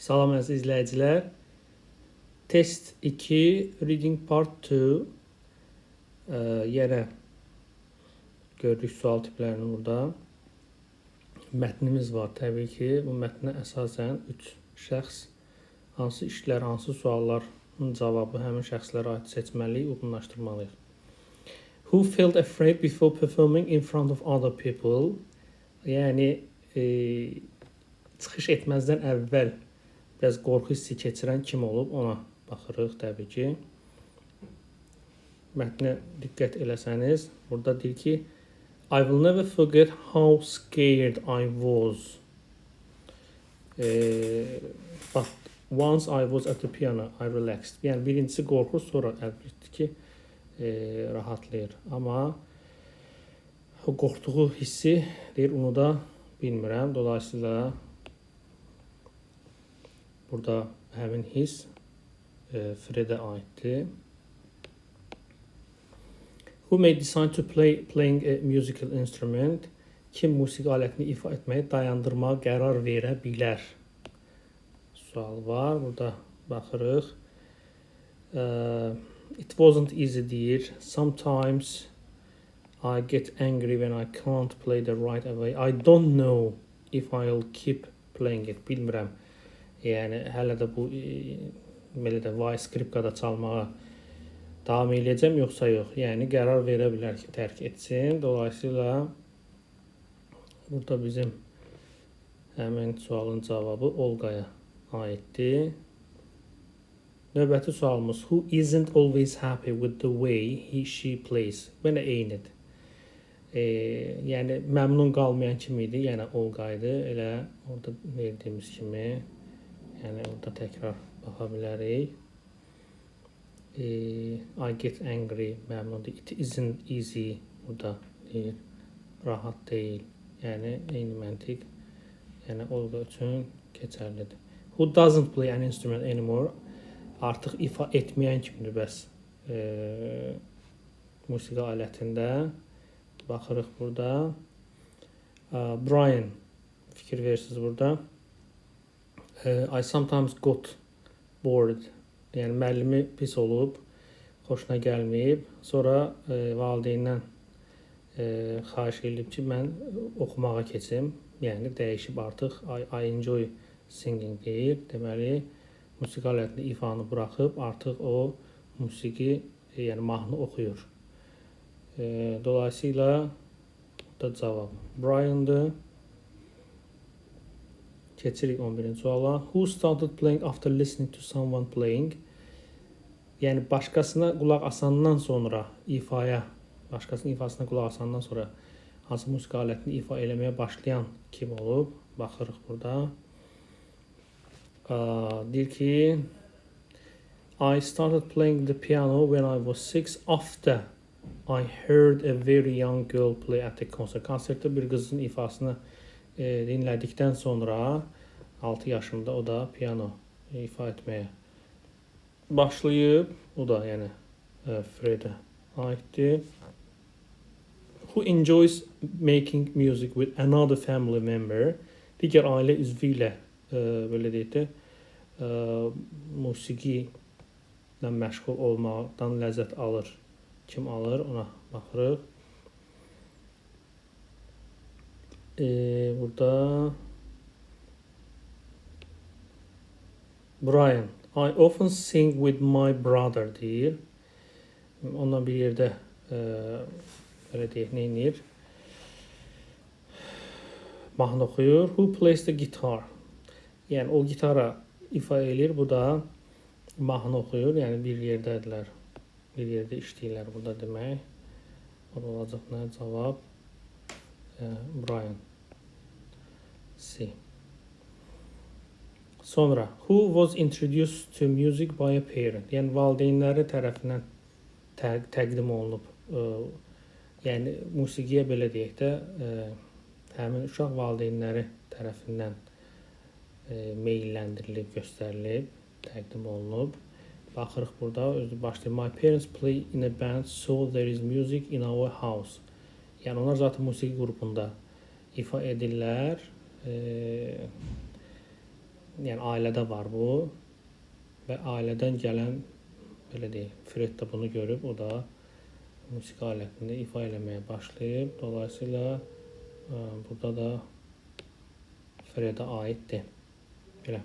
Salam əziz izləyicilər. Test 2, Reading Part 2. Yenə gördük sual tiplərini burada. Mətnimiz var təbii ki. Bu mətnə əsasən 3 şəxs hansı işlər, hansı sualların cavabı həmin şəxslərə aid seçməliyik, uyğunlaşdırmalıyıq. Who felt afraid before performing in front of other people? Yəni çıxış etməzdən əvvəl biraz qorxu hissi keçirən kim olub, ona baxırıq təbii ki. Mətnə diqqət eləsəniz, burada deyir ki, I will never forget how scared I was. But once I was at the piano, I relaxed. Yəni birincisi qorxur, sonra əlbəttə ki, rahatlayır. Amma o qorxduğu hissi deyir, unuda bilmirəm. Dolayısıyla burada həmin his Fredə aiddir. Who may decide to playing a musical instrument? Kim musiqi alətini ifa etməyi dayandırmağa qərar verə bilər? Sual var. Burada baxırıq. It wasn't easy deyir. Sometimes I get angry when I can't play the right away. I don't know if I'll keep playing it. Bilmirəm. Yəni hələ də bu belə də vay skripkada çalmağa davam eləyəcəm yoxsa yox. Yəni qərar verə bilər ki, tərk etsin. Dolayısıyla burada bizim həmin sualın cavabı Olqaya aiddir. Növbəti sualımız Who isn't always happy with the way she plays? Belə eynidir. Yəni məmnun qalmayan kim idi? Yəni Olqa idi. Elə orada verdiyimiz kimi. Yəni orada təkrar baxa bilərik. I get angry, məmnundur. It isn't easy, burada deyir, rahat deyil. Yəni eyni məntiq, yəni Olqa üçün keçərlidir. Who doesn't play an instrument anymore? Artıq ifa etməyən kimdir bəs musiqi alətində. Baxırıq burada. Brian, fikir versiniz burada. I sometimes got bored. Yəni müəllimi pis olub, xoşuna gəlməyib. Sonra valideyndən xahiş edib ki, mən oxumağa keçim. Yəni dəyişib artıq I enjoy singing deyir. Deməli, musiqi alətini ifanı buraxıb artıq o musiqi, yəni mahnı oxuyur. Dolayısıyla da cavab Brian'dır. Keçirik 11-ci suala. Who started playing after listening to someone playing? Yəni başqasına qulaq asandan sonra başqasının ifasına qulaq asandan sonra hansı musiqi alətini ifa eləməyə başlayan kim olub? Baxırıq burada. Deyir ki, I started playing the piano when I was 6 after I heard a very young girl play at the concert. Konsertdə bir qızın ifasını dinlədikdən sonra 6 yaşında o da piano ifa etməyə başlayıb. O da yəni Fredə aiddir. Who enjoys making music with another family member? Digər ailə üzvü ilə belə deyək də musiqi ilə məşğul olmaqdan ləzzət alır. Kim alır? Ona baxırıq. Burada Brian, I often sing with my brother deyir. Onunla bir yerdə belə deyək, neynir? Mahnı oxuyur. Who plays the guitar? Yəni o gitara ifa eləyir. Bu da mahnı oxuyur. Yəni bir yerdədirlər. Bir yerdə işləyirlər burada demək. O da olacaq nə? Cavab Brian. C. Sonra, who was introduced to music by a parent? Yəni valideynləri tərəfindən təqdim olunub. Yəni musiqiyə belə deyək də həmin uşaq valideynləri tərəfindən meyləndirilib, göstərilib, təqdim olunub. Baxırıq burada, özü başlayır. My parents play in a band, so there is music in our house. Yəni onlar zaten musiqi qrupunda ifa edirlər. Yəni ailədə var bu və ailədən gələn belə deyək, Fred də bunu görüb, o da musiqi alətində ifa eləməyə başlayıb. Dolayısıyla burada da Fredə aiddir. Belə.